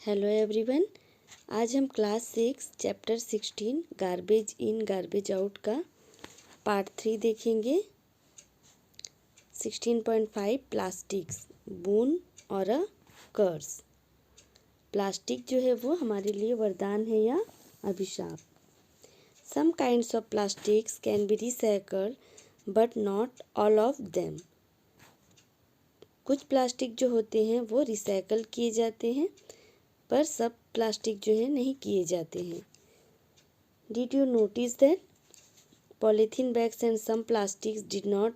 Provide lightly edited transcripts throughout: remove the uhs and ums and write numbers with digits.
Hello everyone. आज हम class 6 chapter 16 garbage in garbage out का पार्ट 3 देखेंगे। 16.5 प्लास्टिक्स बून और अ कर्स। प्लास्टिक जो है वो हमारे लिए वरदान है या अभिशाप। Some kinds of plastics can be recycled but not all of them. कुछ प्लास्टिक जो होते हैं वो रिसाइकल किए जाते हैं पर सब प्लास्टिक जो है नहीं किए जाते हैं। Did you notice that polythene bags and some plastics did not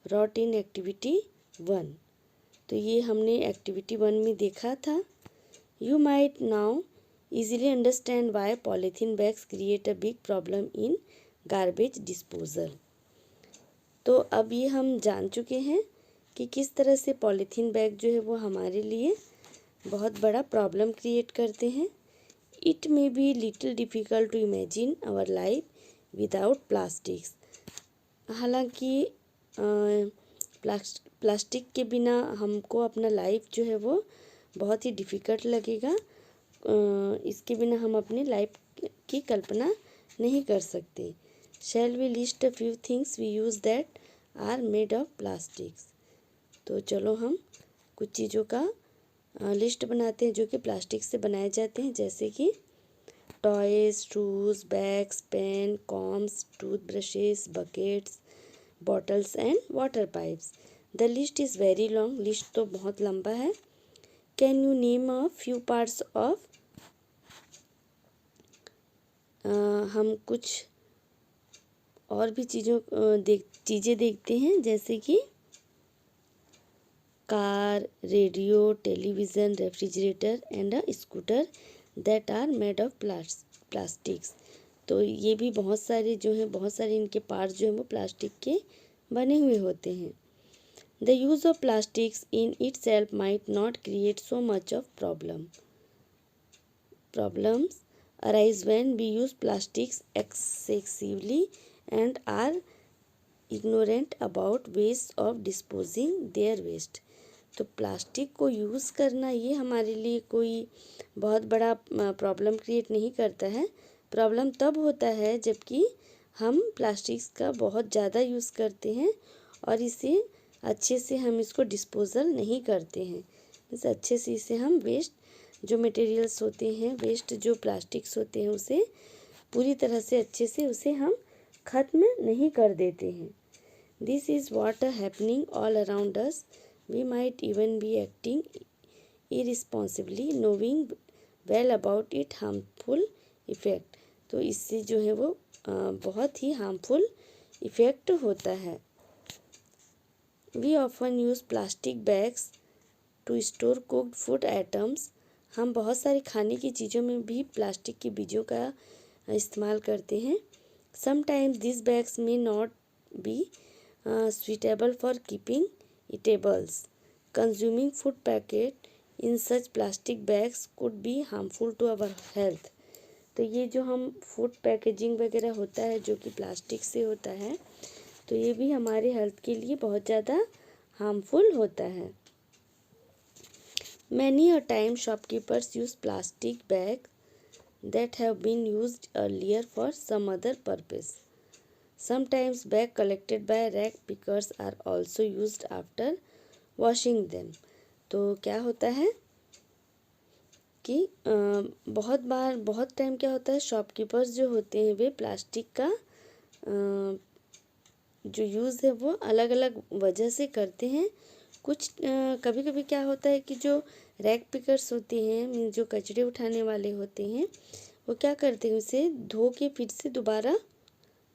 rot in activity 1। तो ये हमने एक्टिविटी 1 में देखा था। You might now easily understand why polythene bags create a big problem in garbage disposal. तो अब ये हम जान चुके हैं कि किस तरह से पॉलीथीन बैग जो है वो हमारे लिए बहुत बड़ा प्रॉब्लम क्रिएट करते हैं। It may be little difficult to imagine our life without plastics. हालांकि प्लास्टिक के बिना हमको अपना लाइफ जो है वो बहुत ही डिफ़िकल्ट लगेगा। इसके बिना हम अपनी लाइफ की कल्पना नहीं कर सकते। Shall we list a few things we use that are made of plastics. तो चलो हम कुछ चीज़ों का लिस्ट बनाते हैं जो कि प्लास्टिक से बनाए जाते हैं, जैसे कि toys, shoes, bags, pen, combs, toothbrushes, buckets, bottles and water pipes. The list is very long. List तो बहुत लंबा है। Can you name a few parts of. हम कुछ और भी चीज़ें देखते हैं, जैसे कि car, radio, television, refrigerator and a scooter that are made of plastics. तो ये भी बहुत सारे इनके पार्ट्स जो हैं वो प्लास्टिक के बने हुए होते हैं। The use of plastics in itself might not create so much of problems arise when we use plastics excessively and are ignorant about ways of disposing their waste. तो प्लास्टिक को यूज़ करना ये हमारे लिए कोई बहुत बड़ा प्रॉब्लम क्रिएट नहीं करता है। प्रॉब्लम तब होता है जबकि हम प्लास्टिक्स का बहुत ज़्यादा यूज़ करते हैं और इसे अच्छे से हम इसको डिस्पोजल नहीं करते हैं। इस अच्छे से इसे हम वेस्ट जो मटेरियल्स होते हैं, वेस्ट जो प्लास्टिक्स होते हैं, उसे पूरी तरह से अच्छे से उसे हम ख़त्म नहीं कर देते हैं। This is what happening all around us. We might even be acting irresponsibly knowing well about it harmful effect। तो इससे जो है वो बहुत ही हार्मफुल इफ़ेक्ट होता है। We often use plastic bags to store cooked food items। हम बहुत सारी खाने की चीज़ों में भी प्लास्टिक के बीजों का इस्तेमाल करते हैं। Sometimes these bags may not be suitable for keeping eatables। Consuming food packet in such plastic bags could be harmful to our health। तो ये जो हम फूड पैकेजिंग वगैरह होता है जो कि प्लास्टिक से होता है, तो ये भी हमारे हेल्थ के लिए बहुत ज़्यादा हार्मफुल होता है। Many a time shopkeepers use plastic bags that have been used earlier for some other purpose। Sometimes bags collected by rag pickers are also used after washing them। तो क्या होता है कि बहुत टाइम क्या होता है, शॉपकीपर्स जो होते हैं वे प्लास्टिक का जो यूज़ है वो अलग अलग वजह से करते हैं। कुछ कभी कभी क्या होता है कि जो रैक पिकर्स होते हैं, जो कचरे उठाने वाले होते हैं, वो क्या करते हैं, उसे धो के फिर से दोबारा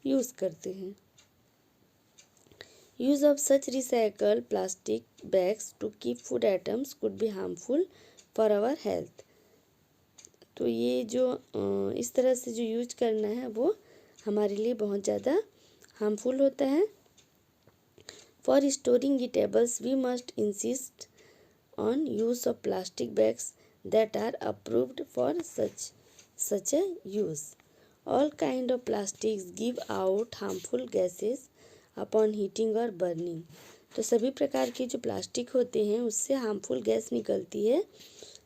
यूज़ करते हैं। Use of such recycled plastic bags to keep food items could be harmful for our health। तो ये जो इस तरह से जो यूज करना है वो हमारे लिए बहुत ज़्यादा हार्मफुल होता है। For storing eatables we must insist on use of plastic bags that are approved for such a use। All kind of plastics give out harmful gases upon heating और बर्निंग। तो सभी प्रकार के जो प्लास्टिक होते हैं उससे हार्मफुल गैस निकलती है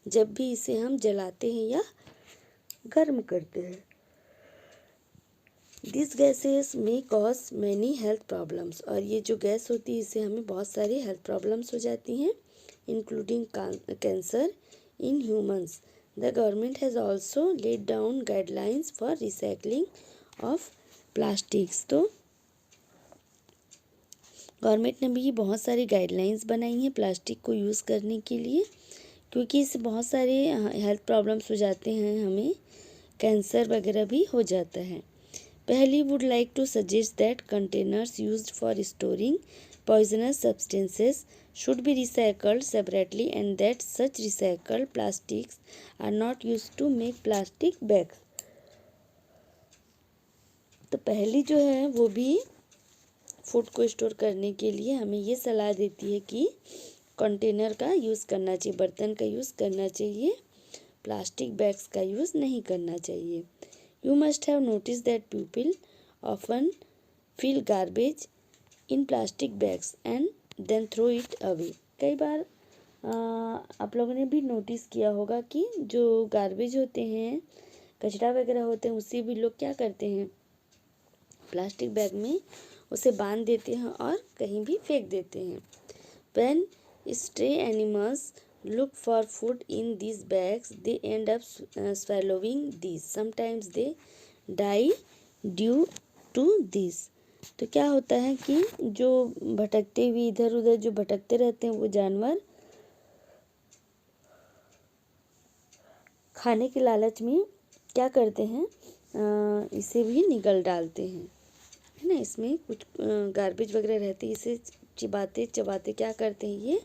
जब भी इसे हम जलाते हैं या गर्म करते हैं। दिस गैसेस में कॉज मैनी हेल्थ प्रॉब्लम्स, और ये जो गैस होती है इससे हमें बहुत सारी हेल्थ प्रॉब्लम्स हो जाती हैं, including cancer in humans. The government has also laid down guidelines for recycling of plastics. तो गवर्नमेंट ने भी बहुत सारी गाइडलाइंस बनाई हैं प्लास्टिक को यूज़ करने के लिए, क्योंकि इससे बहुत सारे हेल्थ प्रॉब्लम्स हो जाते हैं, हमें कैंसर वगैरह भी हो जाता है। पहली would like to suggest that containers used for storing poisonous substances should be recycled separately and that such recycled plastics are not used to make plastic bags। तो पहली जो है वो भी फूड को स्टोर करने के लिए हमें ये सलाह देती है कि कंटेनर का यूज़ करना चाहिए, बर्तन का यूज़ करना चाहिए, प्लास्टिक बैग्स का यूज़ नहीं करना चाहिए। You must have noticed that people often fill garbage in plastic bags and then throw it away। कई बार आप लोगों ने भी नोटिस किया होगा कि जो गार्बेज होते हैं, कचरा वगैरह होते हैं, उससे भी लोग क्या करते हैं, प्लास्टिक बैग में उसे बांध देते हैं और कहीं भी फेंक देते हैं। When stray animals look for food in these bags, they end up swallowing these। Sometimes they die due to this। तो क्या होता है कि जो भटकते हुए इधर उधर जो भटकते रहते हैं वो जानवर खाने के लालच में क्या करते हैं, इसे भी निगल डालते हैं, है ना। इसमें कुछ गार्बेज वगैरह रहती है, इसे चिबाते चबाते क्या करते हैं, ये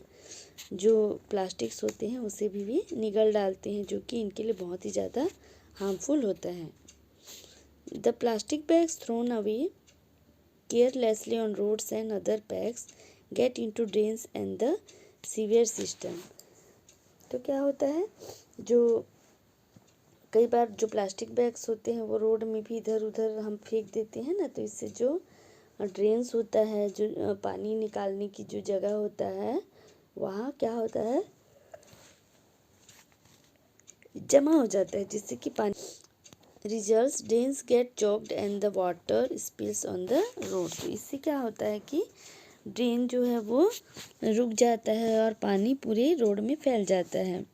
जो प्लास्टिक्स होते हैं उसे भी निगल डालते हैं, जो कि इनके लिए बहुत ही ज़्यादा हार्मफुल होता है। The plastic bags thrown away carelessly on roads and other bags get into drains and the sewer system. तो क्या होता है, जो कई बार जो प्लास्टिक बैग्स होते हैं वो रोड में भी इधर उधर हम फेंक देते हैं ना, तो इससे जो ड्रेन्स होता है, जो पानी निकालने की जो जगह होता है, वहाँ क्या होता है, जमा हो जाता है, जिससे कि पानी results drains get choked and the water spills on the road. तो इससे क्या होता है कि ड्रेन जो है वो रुक जाता है और पानी पूरे रोड में फैल जाता है।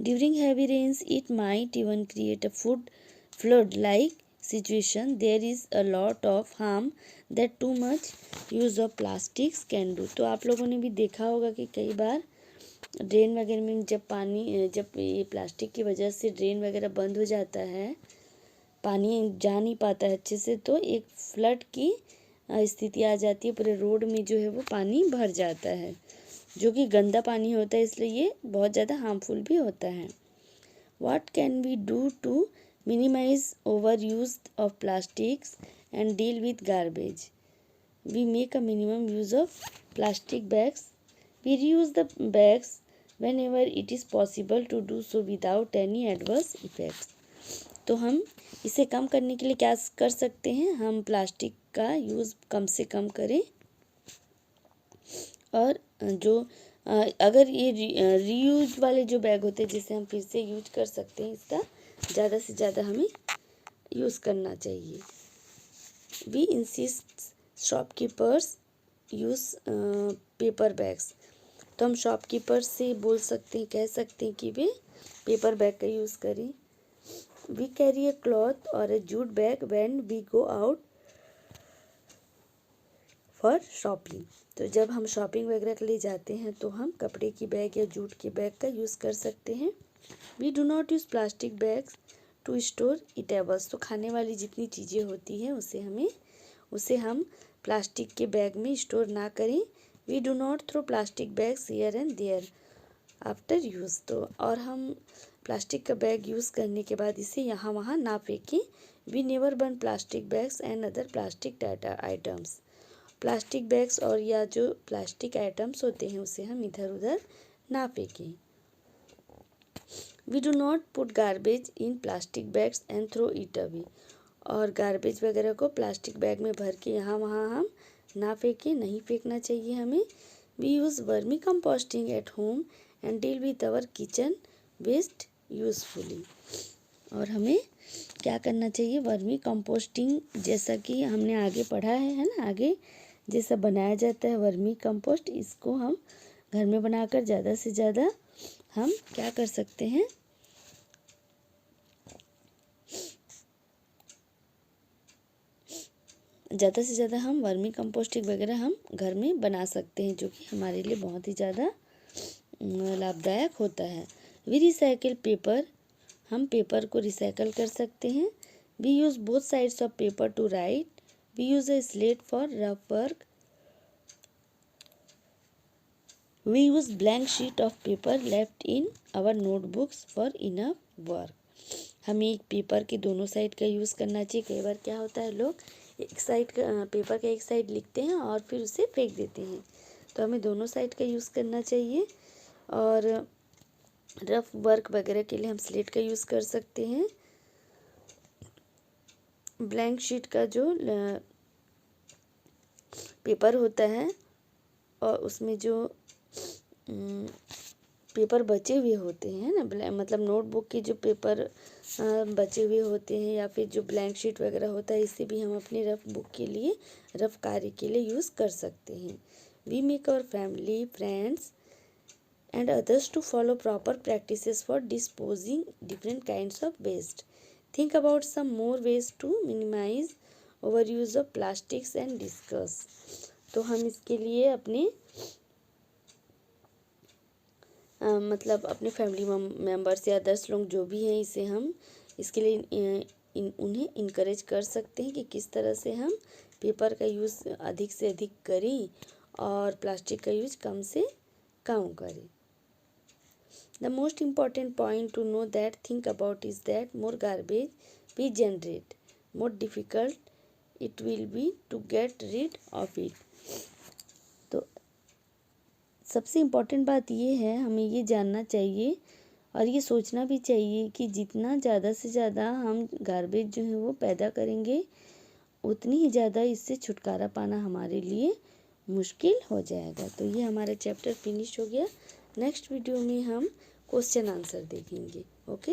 During heavy rains it might even create a flood like situation। there is a lot of harm that too much use of plastics can do। तो आप लोगों ने भी देखा होगा कि कई बार ड्रेन वगैरह में जब ये प्लास्टिक की वजह से ड्रेन वगैरह बंद हो जाता है, पानी जा नहीं पाता है अच्छे से, तो एक फ्लड की स्थिति आ जाती है, पूरे रोड में जो है वो पानी भर जाता है, जो कि गंदा पानी होता है, इसलिए ये बहुत ज़्यादा हार्मफुल भी होता है। What can we do to minimize overuse of plastics and deal with garbage? We make a minimum use of plastic bags। We reuse the bags whenever it is possible to do so without any adverse effects। तो हम इसे कम करने के लिए क्या कर सकते हैं, हम प्लास्टिक का यूज़ कम से कम करें, और जो अगर ये रीयूज वाले जो बैग होते हैं जिसे हम फिर से यूज कर सकते हैं, इसका ज़्यादा से ज़्यादा हमें यूज़ करना चाहिए। We insist shopkeepers use paper bags. तो हम शॉपकीपर्स से बोल सकते हैं, कह सकते हैं कि वे पेपर बैग का यूज़ करें। वी कैरी अ क्लॉथ और a jute bag when we go out for shopping. तो जब हम शॉपिंग वगैरह के लिए जाते हैं तो हम कपड़े की बैग या जूट के बैग का यूज़ कर सकते हैं। We do not use plastic bags to store eatables. तो खाने वाली जितनी चीज़ें होती हैं उसे हम प्लास्टिक के बैग में स्टोर ना करें। We do not throw plastic bags here and there after use. तो और हम प्लास्टिक का बैग यूज़ करने के बाद इसे यहाँ वहाँ ना फेंकें। We never burn plastic bags and other plastic items. Plastic bags और या जो प्लास्टिक आइटम्स होते हैं उसे हम इधर उधर ना फेंकें। We do not put garbage in plastic bags and throw it away. और गार्बेज वगैरह को प्लास्टिक बैग में भर के यहाँ वहाँ हम ना फेंकें, नहीं फेंकना चाहिए हमें। We use vermi composting at home and deal with our kitchen waste usefully. और हमें क्या करना चाहिए, वर्मी कंपोस्टिंग, जैसा कि हमने आगे पढ़ा है ना, आगे जैसा बनाया जाता है वर्मी कंपोस्ट, इसको हम घर में बनाकर ज़्यादा से ज़्यादा हम क्या कर सकते हैं, ज़्यादा से ज़्यादा हम वर्मी कंपोस्टिंग वगैरह हम घर में बना सकते हैं, जो कि हमारे लिए बहुत ही ज़्यादा लाभदायक होता है। वी रिसाइकिल पेपर, हम पेपर को रिसाइकल कर सकते हैं। We use both sides of paper to write. We use a slate for rough work. We use blank sheet of paper left in our notebooks for enough work. हमें एक paper के दोनों side का use करना चाहिए। कई बार क्या होता है, लोग एक साइड का पेपर का एक साइड लिखते हैं और फिर उसे फेंक देते हैं, तो हमें दोनों साइड का यूज़ करना चाहिए। और रफ वर्क वगैरह के लिए हम स्लेट का यूज़ कर सकते हैं। ब्लैंक शीट का जो पेपर होता है और उसमें जो पेपर बचे हुए होते हैं ना, मतलब नोटबुक के जो पेपर बचे हुए होते हैं या फिर जो ब्लैंक शीट वगैरह होता है, इसे भी हम अपने रफ बुक के लिए, रफ कार्य के लिए यूज़ कर सकते हैं। We make our family, friends and others to follow proper practices for disposing different kinds of waste. Think about some more ways to minimize overuse of plastics and discuss. तो हम इसके लिए अपने मतलब अपने फैमिली मेम्बर्स या others लोग जो भी हैं, इसे हम इसके लिए उन्हें इनकरेज कर सकते हैं कि किस तरह से हम पेपर का यूज़ अधिक से अधिक करें और प्लास्टिक का यूज़ कम से कम करें। The most important point to know that think about is that more garbage we generate, more difficult it will be to get rid of it. तो सबसे इम्पोर्टेंट बात ये है, हमें ये जानना चाहिए और ये सोचना भी चाहिए कि जितना ज़्यादा से ज़्यादा हम गार्बेज जो है वो पैदा करेंगे, उतनी ही ज़्यादा इससे छुटकारा पाना हमारे लिए मुश्किल हो जाएगा। तो ये हमारा चैप्टर फिनिश हो गया। नेक्स्ट वीडियो में हम क्वेश्चन आंसर देखेंगे। ओके।